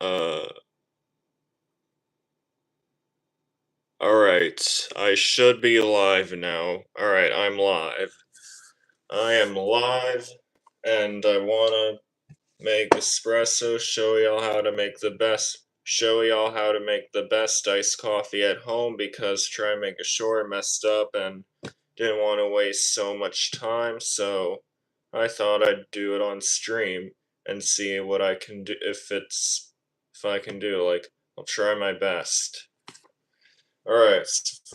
Uh, alright, I should be live now. Alright, I'm live. I am live, and I wanna make espresso, show y'all how to make the best iced coffee at home, because trying to make it short messed up and didn't want to waste so much time, so I thought I'd do it on stream and see what I can do, if I can do, like, I'll try my best. Alright,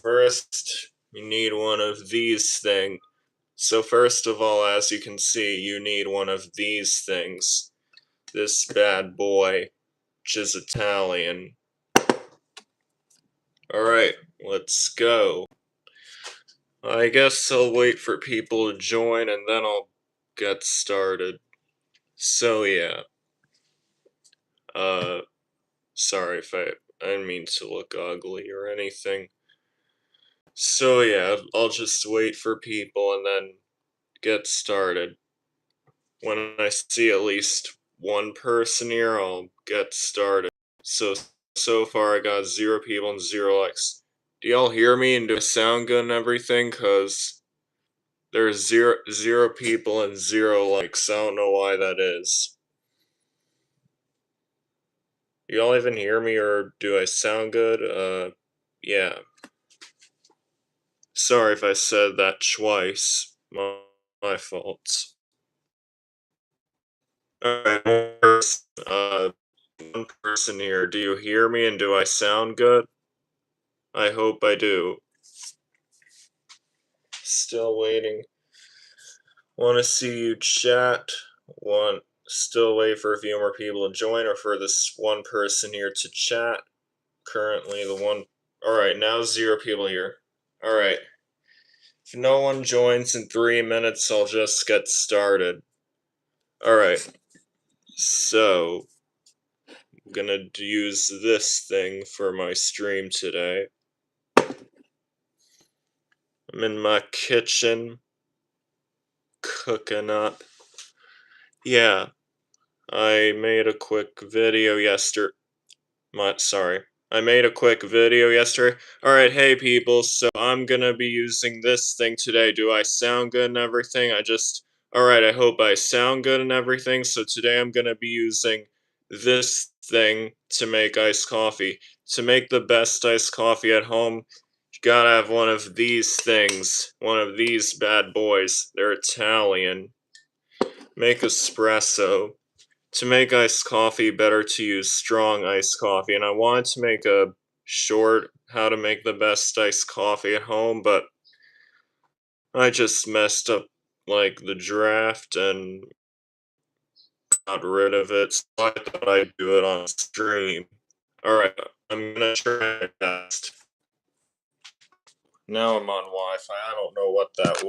first, you need one of these things. So first of all, as you can see, you need one of these things. This bad boy, which is Italian. Alright, let's go. I guess I'll wait for people to join and then I'll get started. So yeah. Sorry if I didn't mean to look ugly or anything. So yeah, I'll just wait for people and then get started. When I see at least one person here, I'll get started. So far I got 0 people and 0 likes. Do y'all hear me and do I sound good and everything? Cause there's zero people and 0 likes. I don't know why that is. Do y'all even hear me or do I sound good? Yeah. Sorry if I said that twice. My fault. Alright, one person here. Do you hear me and do I sound good? I hope I do. Still waiting. Want to see you chat. Still wait for a few more people to join, or for this one person here to chat. Currently the one. Alright, now 0 people here. Alright. If no one joins in 3 minutes, I'll just get started. Alright. So, I'm gonna use this thing for my stream today. I'm in my kitchen, cooking up. Yeah, I made a quick video yesterday. I made a quick video yesterday. Alright, hey people, so I'm gonna be using this thing today. Do I sound good and everything? Alright, I hope I sound good and everything. So today I'm gonna be using this thing to make iced coffee. To make the best iced coffee at home, you gotta have one of these things. One of these bad boys. They're Italian. Make espresso. To make iced coffee, better to use strong iced coffee, and I wanted to make a short how to make the best iced coffee at home, but I just messed up, like, the draft and got rid of it, so I thought I'd do it on stream. Alright, I'm gonna try my best. Now I'm on Wi-Fi, I don't know what that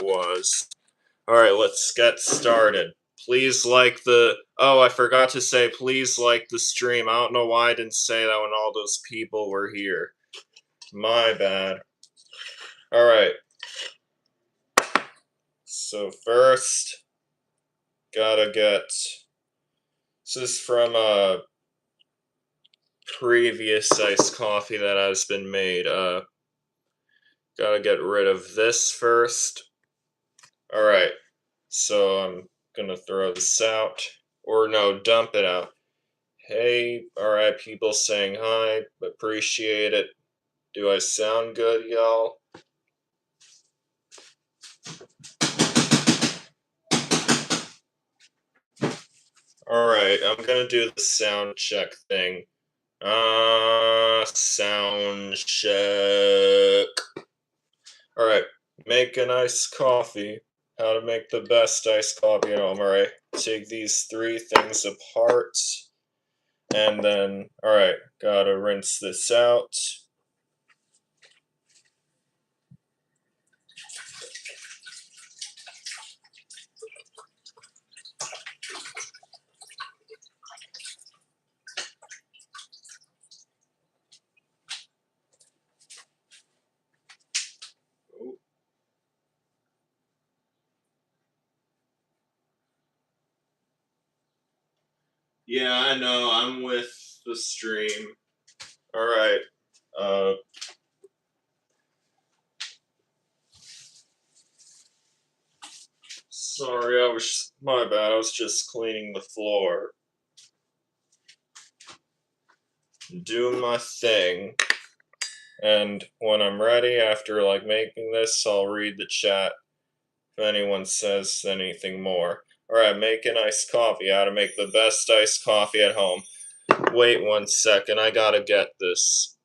was. Alright, let's get started. Please like I forgot to say, please like the stream. I don't know why I didn't say that when all those people were here. My bad. Alright. So first, gotta get... This is from a previous iced coffee that has been made. Gotta get rid of this first. Alright. So I'm gonna throw this out. Or no, dump it out. Hey, alright, people saying hi, appreciate it. Do I sound good, y'all? Alright, I'm gonna do the sound check thing. Sound check. Alright, make an iced coffee. How to make the best iced coffee at home, alright? Take these 3 things apart. And then, alright, gotta rinse this out. Yeah, I know, I'm with the stream. Alright, sorry, my bad, I was just cleaning the floor. Doing my thing. And when I'm ready, after, like, making this, I'll read the chat if anyone says anything more. Alright, making iced coffee, how to make the best iced coffee at home. Wait 1 second, I gotta get this.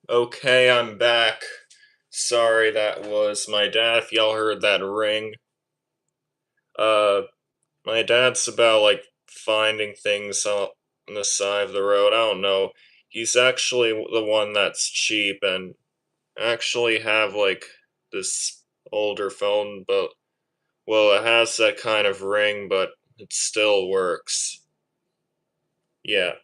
Okay, I'm back. Sorry, that was my dad, if y'all heard that ring. Uh, my dad's about, like, finding things on the side of the road, I don't know. He's actually the one that's cheap and actually have, like, this older phone, but, well, it has that kind of ring, but it still works. Yeah.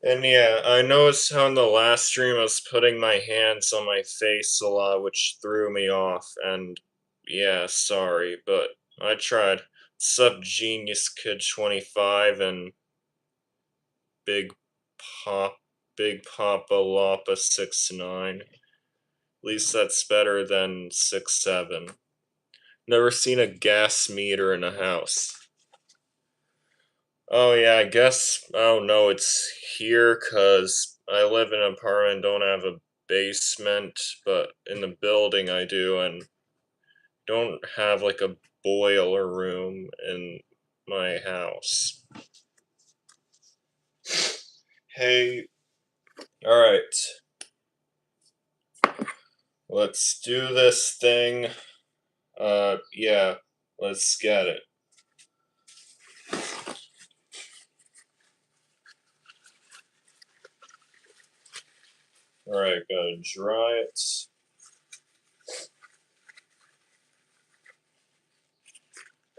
And yeah, I noticed how in the last stream I was putting my hands on my face a lot, which threw me off, and yeah, sorry, but I tried. Sub Genius Kid 25 and Big Pop Big Papa Loppa 69. At least that's better than 67. Never seen a gas meter in a house. Oh yeah, I guess, I don't know, it's here cause I live in an apartment, don't have a basement, but in the building I do, and don't have like a boiler room in my house. Hey, alright. Let's do this thing. Yeah, let's get it. Alright, gotta dry it.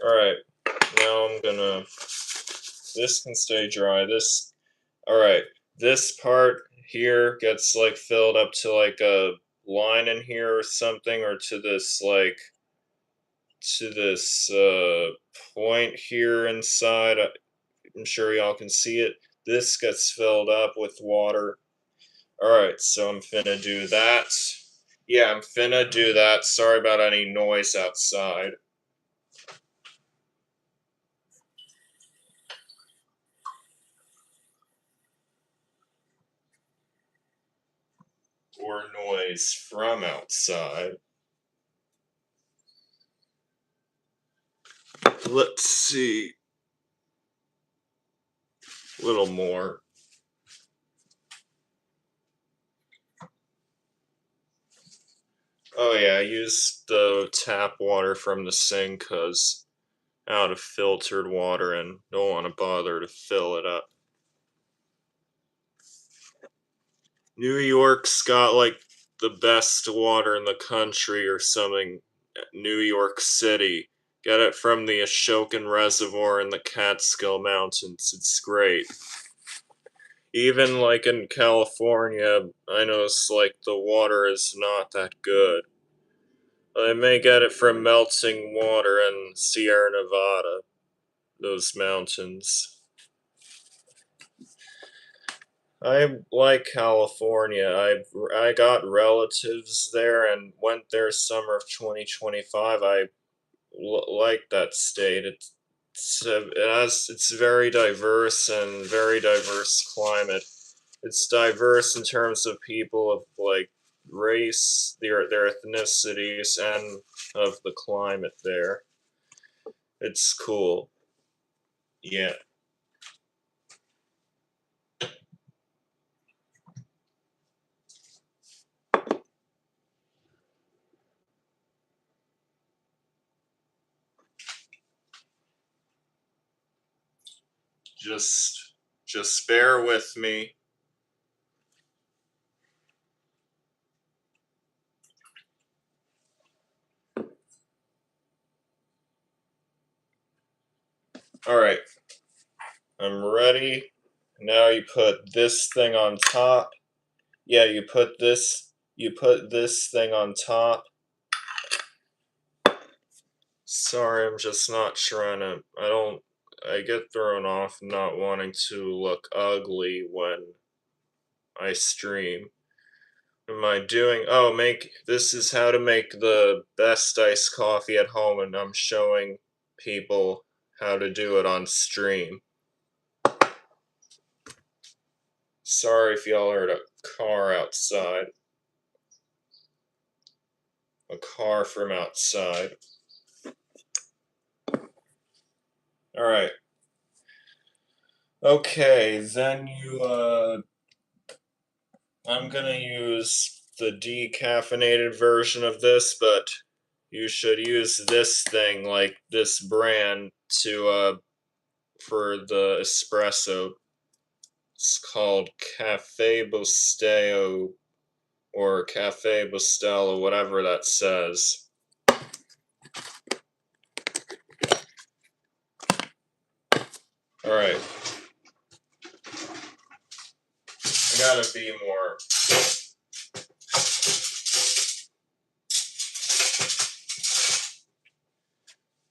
Alright, now I'm gonna... This can stay dry, alright, this part here gets, like, filled up to, like, a line in here or something, or to this, like, point here inside. I'm sure y'all can see it. This gets filled up with water. Alright, so I'm finna do that. Yeah, I'm finna do that. Sorry about any noise outside. Or noise from outside. Let's see. A little more. Oh yeah, I use the tap water from the sink because out of filtered water and don't want to bother to fill it up. New York's got like the best water in the country or something. New York City. Get it from the Ashokan Reservoir in the Catskill Mountains. It's great. Even like in California, I notice like the water is not that good. I may get it from melting water in Sierra Nevada, those mountains. I like California. I got relatives there and went there summer of 2025. I like that state. It's very diverse and very diverse climate. It's diverse in terms of people of like race, their ethnicities, and of the climate there. It's cool. Yeah. Just just bear with me. All right. I'm ready. Now you put this thing on top. Yeah, you put this thing on top. Sorry, I'm just not trying to I get thrown off not wanting to look ugly when I stream. What am I doing? Oh, this is how to make the best iced coffee at home, and I'm showing people how to do it on stream. Sorry if y'all heard a car outside. A car from outside. Alright. Okay, then I'm gonna use the decaffeinated version of this, but you should use this thing, like this brand, for the espresso. It's called Cafe Bustelo, or Cafe Bustelo, whatever that says. Alright. I gotta be more.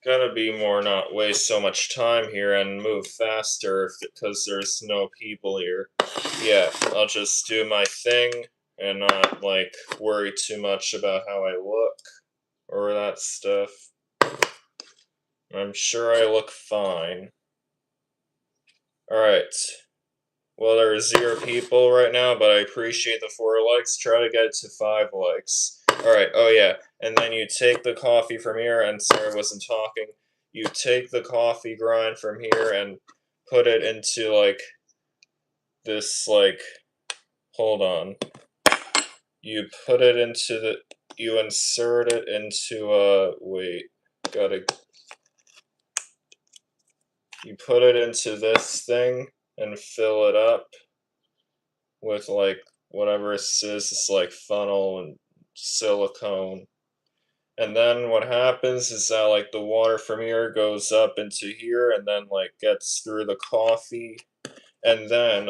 Gotta be more, not waste so much time here and move faster because there's no people here. Yeah, I'll just do my thing and not, like, worry too much about how I look or that stuff. I'm sure I look fine. Alright. Well, there are 0 people right now, but I appreciate the 4 likes. Try to get it to 5 likes. Alright, oh yeah. And then you take the coffee from here, and sorry I wasn't talking. You take the coffee grind from here and put it into, like, this, like, hold on. You put it into you insert it into, wait, gotta, you put it into this thing and fill it up with, like, whatever this is, it's like funnel and silicone. And then what happens is that, like, the water from here goes up into here and then, like, gets through the coffee and then,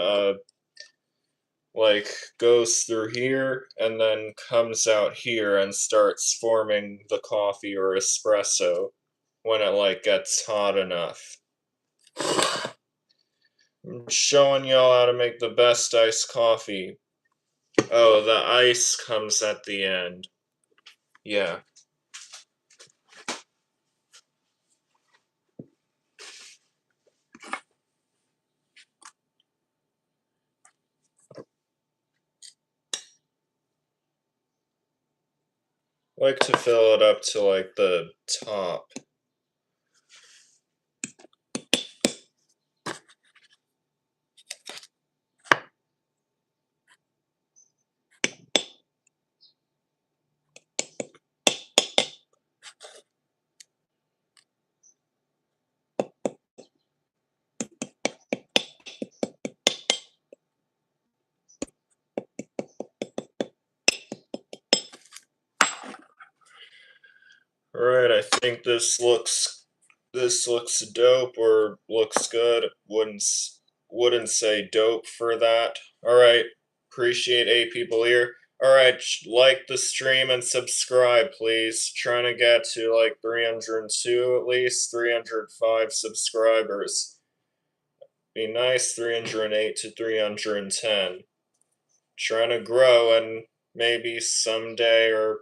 like, goes through here and then comes out here and starts forming the coffee or espresso when it, like, gets hot enough. I'm showing y'all how to make the best iced coffee. Oh, the ice comes at the end. Yeah. Like to fill it up to, like, the top. Alright, I think this looks dope or looks good. Wouldn't say dope for that. Alright, appreciate 8 people here. Alright, like the stream and subscribe, please. Trying to get to like 302 at least, 305 subscribers. Be nice, 308 to 310. Trying to grow and maybe someday or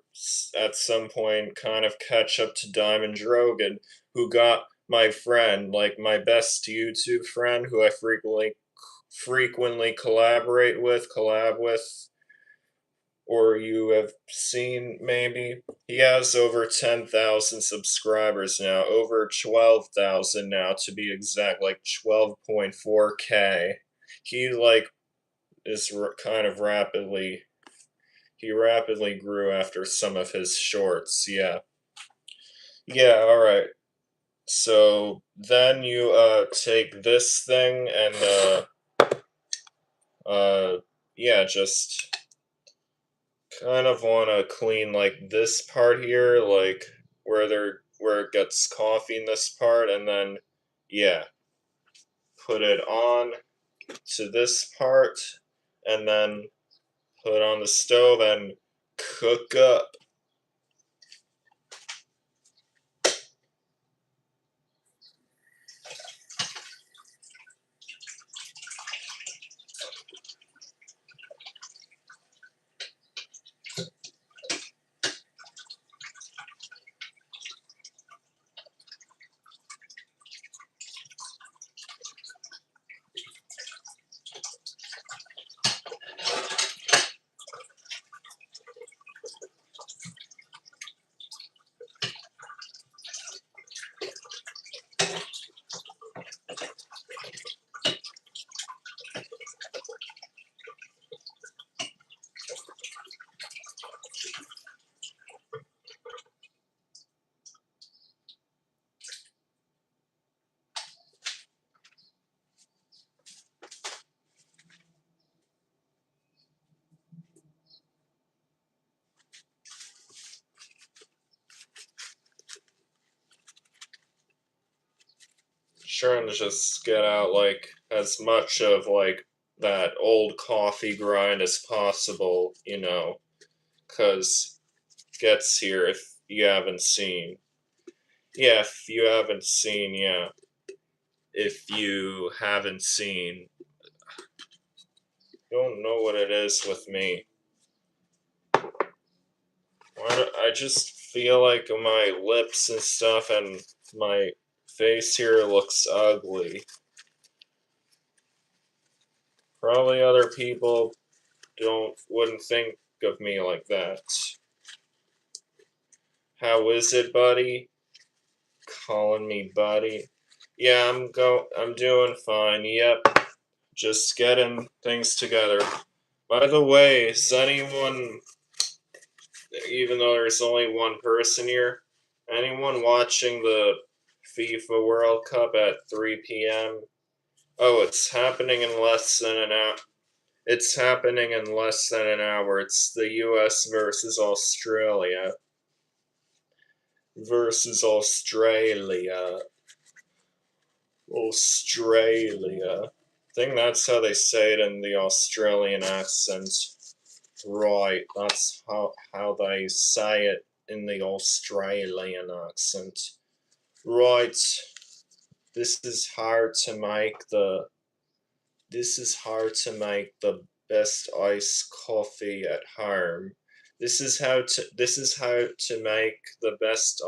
at some point kind of catch up to Diamond Drogan, who got my friend, like my best YouTube friend who I frequently collab with, or you have seen maybe. He has over 10,000 subscribers now, over 12,000 now to be exact, like 12.4K. He like is kind of he rapidly grew after some of his shorts, yeah. Yeah, alright. So then you take this thing and yeah, just kind of wanna clean like this part here, like where it gets coffee in this part, and then yeah. Put it on to this part, and then put on the stove and cook up. Trying to just get out like as much of like that old coffee grind as possible, you know, cause gets here if you haven't seen. Yeah, if you haven't seen, yeah. If you haven't seen, don't know what it is with me. I just feel like my lips and stuff and my face here looks ugly. Probably other people wouldn't think of me like that. How is it, buddy? Calling me buddy. Yeah, I'm doing fine. Yep. Just getting things together. By the way, is anyone, even though there's only one person here, anyone watching the FIFA World Cup at 3 p.m.? Oh, it's happening in less than an hour. It's happening in less than an hour. It's the US versus Australia. Versus Australia. Australia. I think that's how they say it in the Australian accent. Right, that's how they say it in the Australian accent. Right. This is hard to make the best iced coffee at home. This is how to make the best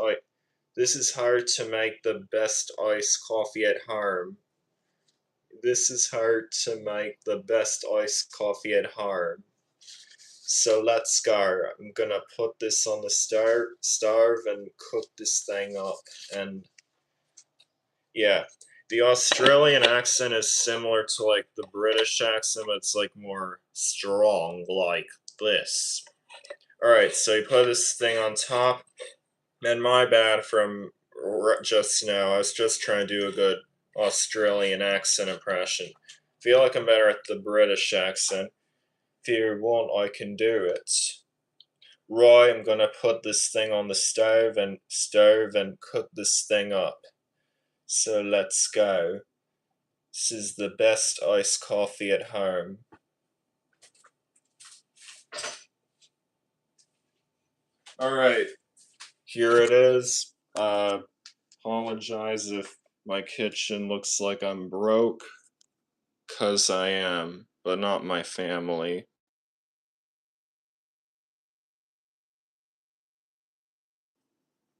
this is how to make the best iced coffee at home. This is how to make the best iced coffee at home. So let's go. I'm gonna put this on the stove and cook this thing up. And yeah, the Australian accent is similar to like the British accent, but it's like more strong, like this. Alright, so you put this thing on top. And my bad from just now. I was just trying to do a good Australian accent impression. Feel like I'm better at the British accent. If you want, I can do it. Roy, I'm gonna put this thing on the stove and cook this thing up. So let's go. This is the best iced coffee at home. Alright, here it is. Apologize if my kitchen looks like I'm broke, 'cause I am, but not my family.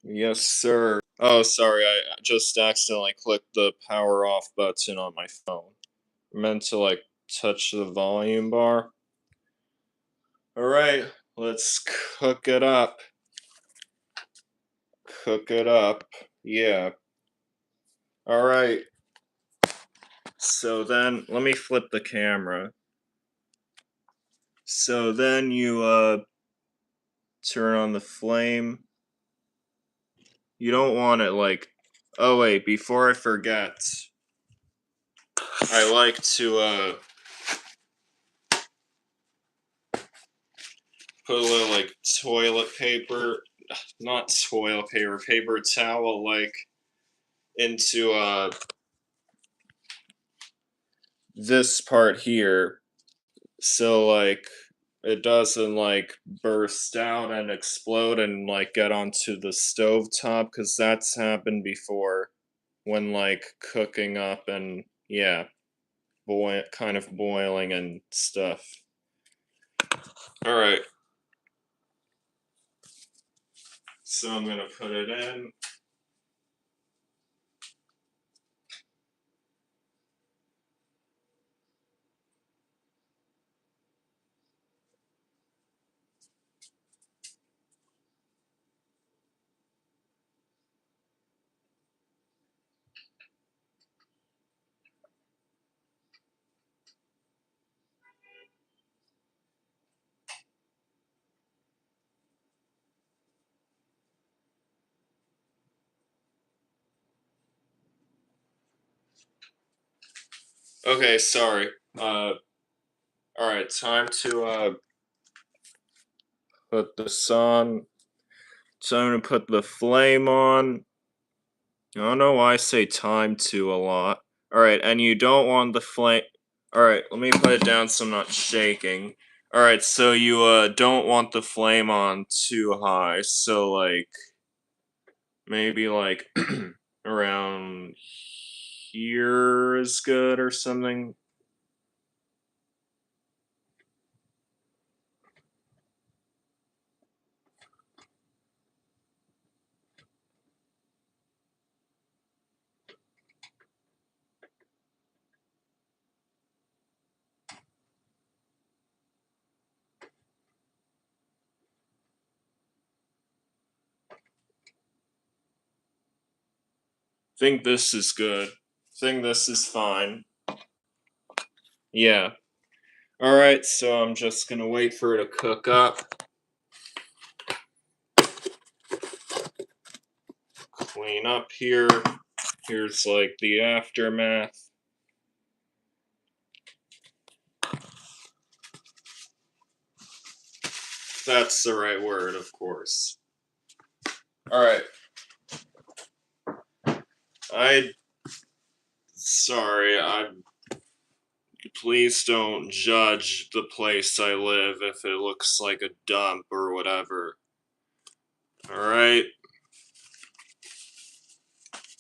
Yes, sir. Oh, sorry, I just accidentally clicked the power off button on my phone. I meant to, like, touch the volume bar. Alright, let's cook it up. Cook it up. Yeah. Alright. So then, let me flip the camera. So then you, turn on the flame. You don't want it like... Oh wait, before I forget, I like to, put a little, like, toilet paper... Not toilet paper, paper towel, like, into, this part here. So, like, it doesn't, like, burst out and explode and, like, get onto the stovetop, because that's happened before when, like, cooking up and, yeah, kind of boiling and stuff. Alright. So I'm gonna put it in. Okay, sorry. Alright, time to, put this on. Time to put the flame on. I don't know why I say time to a lot. Alright, and you don't want the flame... Alright, let me put it down so I'm not shaking. Alright, so you, don't want the flame on too high, so, like... Maybe, like, around here is good or something. Think this is good. Think this is fine. Yeah. Alright, so I'm just gonna wait for it to cook up. Clean up here. Here's, like, the aftermath. That's the right word, of course. Alright. Sorry, please don't judge the place I live if it looks like a dump or whatever. Alright?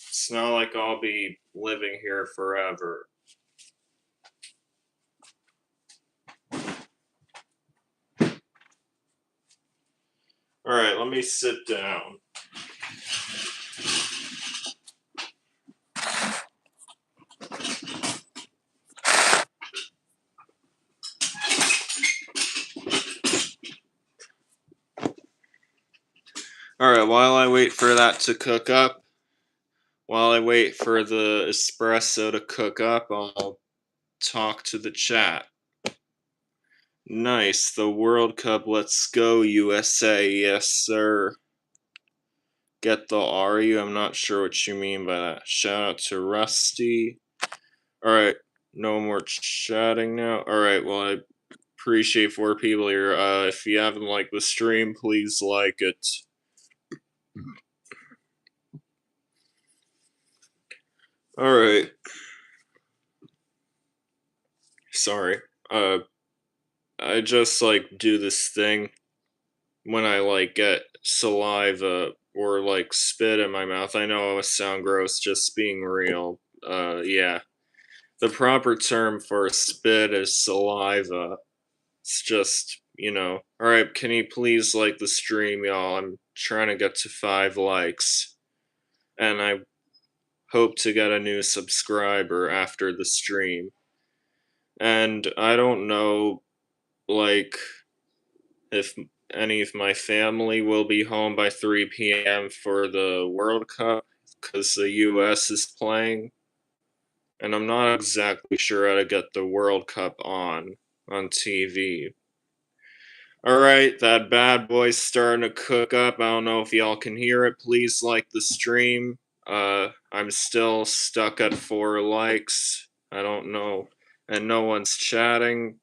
It's not like I'll be living here forever. Alright, let me sit down. Alright, while I wait for that to cook up, while I wait for the espresso to cook up, I'll talk to the chat. Nice, the World Cup, let's go USA, yes sir. Get the RU, I'm not sure what you mean by that. Shout out to Rusty. Alright, no more chatting now. Alright, well I appreciate 4 people here. If you haven't liked the stream, please like it. Alright. Sorry. I just, like, do this thing when I, like, get saliva or, like, spit in my mouth. I know I sound gross, just being real. Yeah. The proper term for spit is saliva. It's just, you know. Alright, can you please like the stream, y'all? I'm trying to get to 5 likes. And I hope to get a new subscriber after the stream. And I don't know, like, if any of my family will be home by 3 p.m. for the World Cup, because the US is playing. And I'm not exactly sure how to get the World Cup on TV. Alright, that bad boy's starting to cook up. I don't know if y'all can hear it. Please like the stream. I'm still stuck at 4 likes. I don't know. And no one's chatting.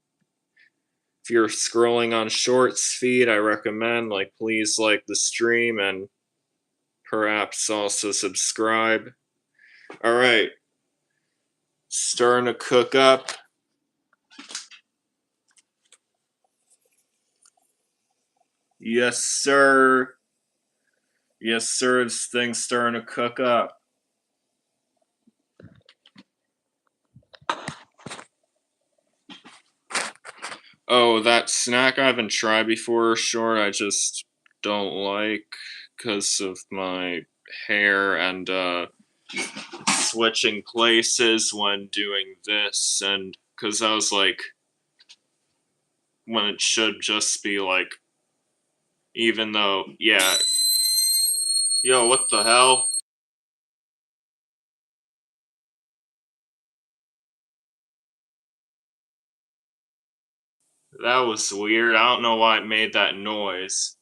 If you're scrolling on Shorts feed, I recommend, like, please like the stream and perhaps also subscribe. Alright. Starting to cook up. Yes, sir. Yes, sir, this thing's starting to cook up. Oh, that snack I haven't tried before, Short, I just don't like because of my hair and, switching places when doing this, and because I was like, when it should just be like, even though, yeah. Yo, what the hell? That was weird. I don't know why it made that noise.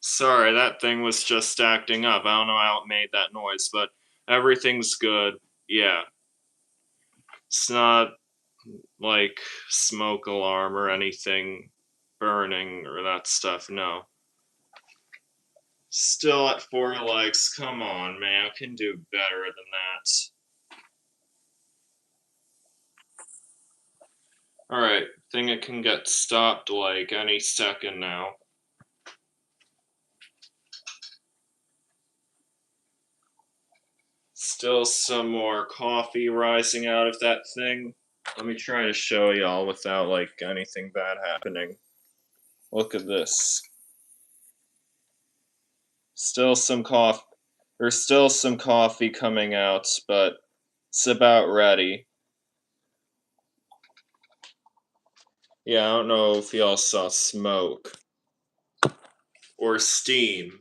Sorry, that thing was just acting up. I don't know how it made that noise, but everything's good. Yeah. It's not like smoke alarm or anything burning or that stuff, no. Still at 4 likes, come on, man, I can do better than that. Alright, think it can get stopped, like, any second now. Still some more coffee rising out of that thing. Let me try to show y'all without, like, anything bad happening. Look at this. Still some coffee. There's still some coffee coming out, but it's about ready. Yeah, I don't know if y'all saw smoke. Or steam.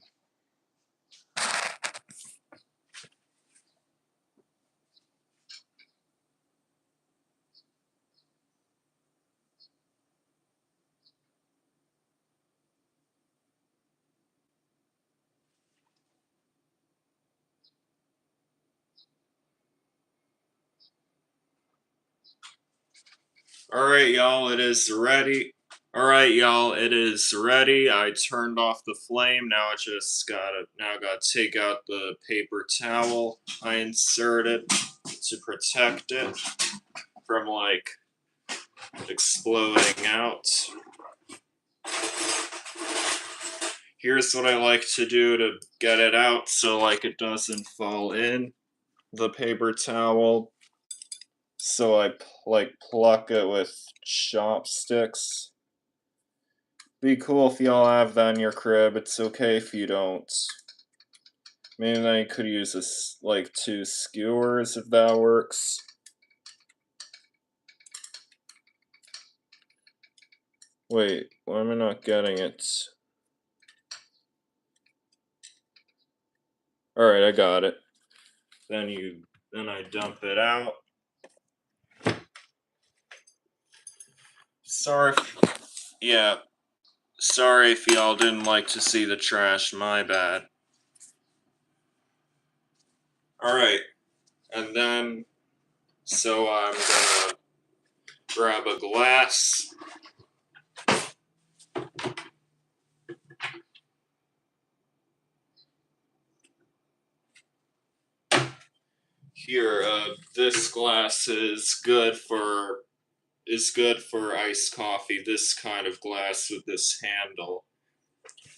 Alright, y'all, it is ready. Alright, y'all, it is ready. I turned off the flame. Now I just gotta take out the paper towel I inserted to protect it from, like, exploding out. Here's what I like to do to get it out so, like, it doesn't fall in the paper towel. So I, like, pluck it with chopsticks. Be cool if y'all have that in your crib. It's okay if you don't. Maybe I could use this, like, 2 skewers if that works. Wait, why am I not getting it? Alright, I got it. Then I dump it out. Sorry if y'all didn't like to see the trash, my bad. Alright, and then So I'm gonna grab a glass. Here, this glass is good for iced coffee. This kind of glass with this handle.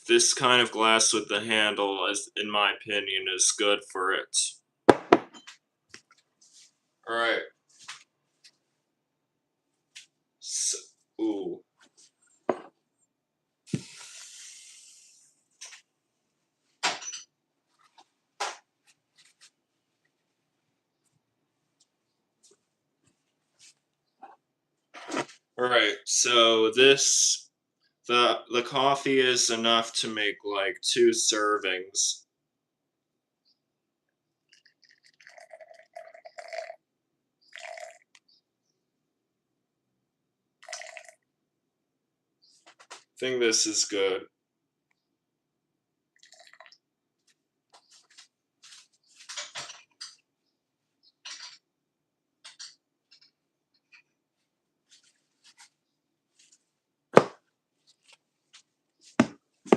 This kind of glass with the handle, is, in my opinion, is good for it. Alright. So, ooh. Alright, so the coffee is enough to make like 2 servings. I think this is good.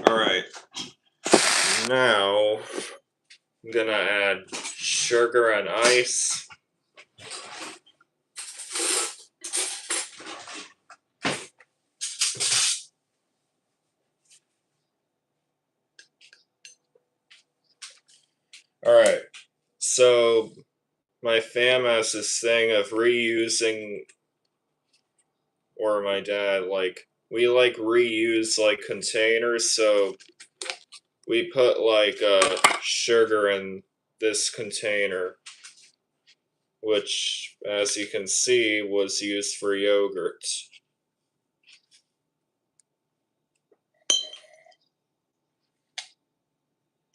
Alright, now I'm gonna add sugar and ice. Alright, so my fam has this thing of reusing, or my dad, like, we like reuse like containers, so we put like sugar in this container, which, as you can see, was used for yogurt.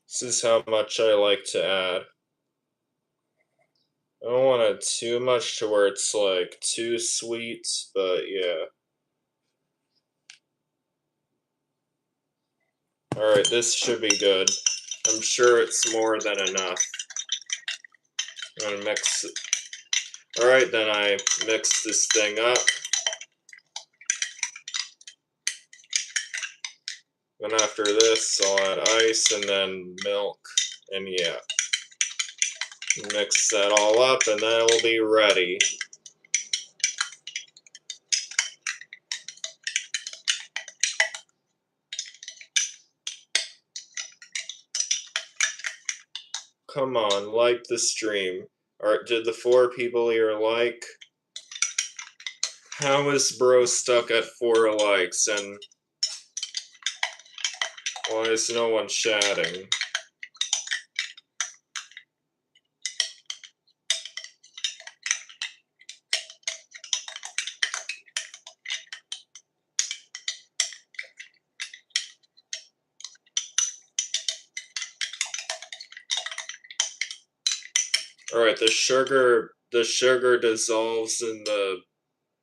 This is how much I like to add. I don't want it too much to where it's like too sweet, but yeah. Alright, this should be good. I'm sure it's more than enough. I'm gonna mix it. Alright, then I mix this thing up. Then after this, I'll add ice and then milk, and yeah. Mix that all up, and then it'll be ready. Come on, like the stream. Did the 4 people here like? How is bro stuck at 4 likes, and why is no one chatting? Alright, the sugar dissolves in the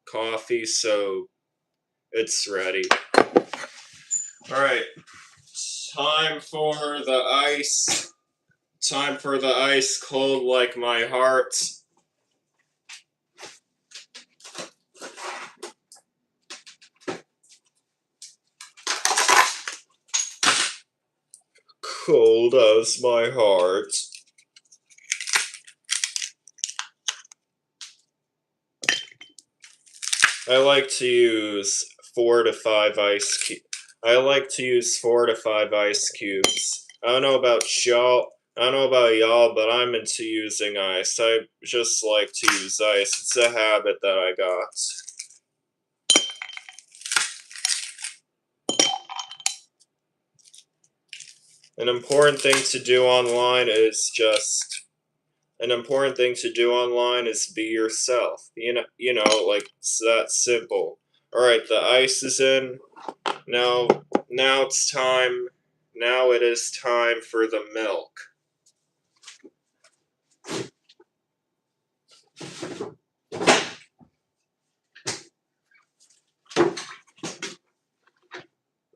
coffee, so it's ready. Alright, time for the ice. Time for the ice cold like my heart. Cold as my heart. I like to use 4 to 5 ice cubes. I like to use 4 to 5 ice cubes. I don't know about y'all, but I'm into using ice. I just like to use ice. It's a habit that I got. An important thing to do online is be yourself. You know, like, it's that simple. Alright, the ice is in. Now it's time. Now it is time for the milk.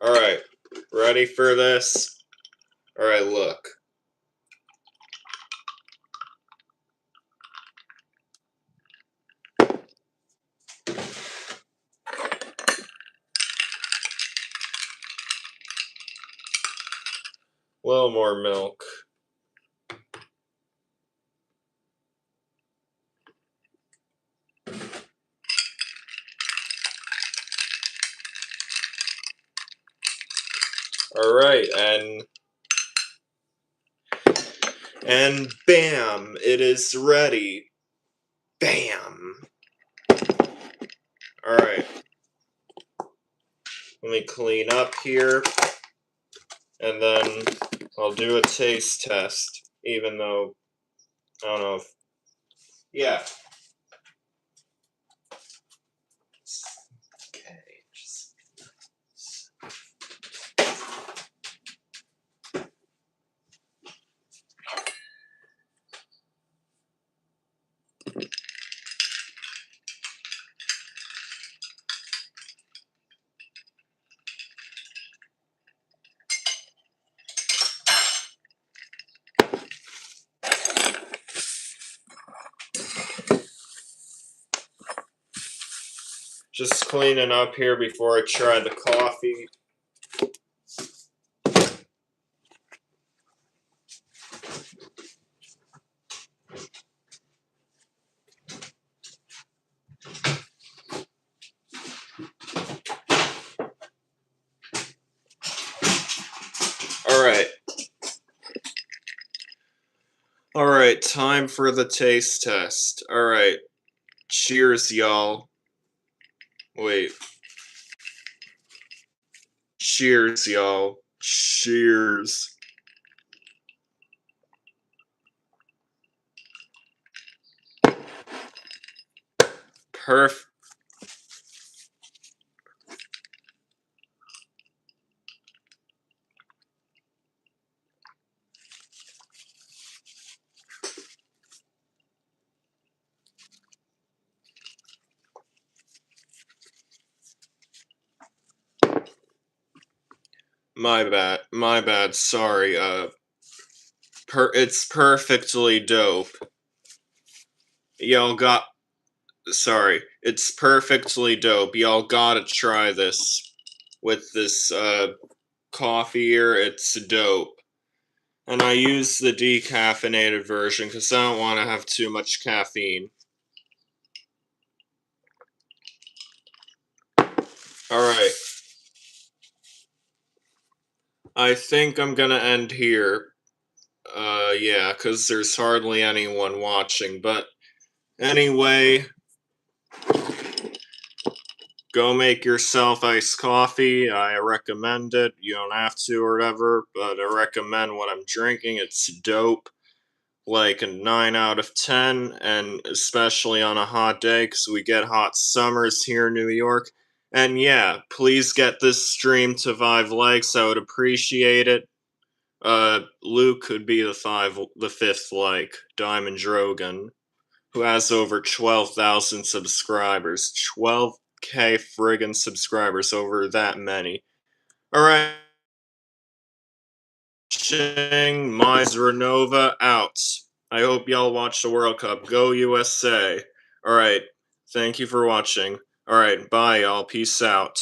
Alright, ready for this? Alright, look. little more milk. Alright, and bam, it is ready. Bam. Alright. Let me clean up here, and then I'll do a taste test, even though, I don't know if, yeah. Okay, just cleaning up here before I try the coffee. Alright. Alright, time for the taste test. Alright. Cheers, y'all. Wait. Cheers, y'all. Cheers. Perf. My bad, sorry, it's perfectly dope. Y'all got, sorry, it's perfectly dope. Y'all gotta try this with this, coffee here, it's dope. And I use the decaffeinated version because I don't want to have too much caffeine. Alright. I think I'm gonna end here. Yeah, because there's hardly anyone watching, but anyway, go make yourself iced coffee. I recommend it. You don't have to or whatever, but I recommend what I'm drinking. It's dope. Like a 9 out of 10, and especially on a hot day, because we get hot summers here in New York. And yeah, please get this stream to 5 likes. I would appreciate it. Luke could be the 5th like, Diamond Drogon, who has over 12,000 subscribers. 12k friggin' subscribers, over that many. Alright. Myzra Nova out. I hope y'all watch the World Cup. Go USA. Alright. Thank you for watching. Alright, bye y'all. Peace out.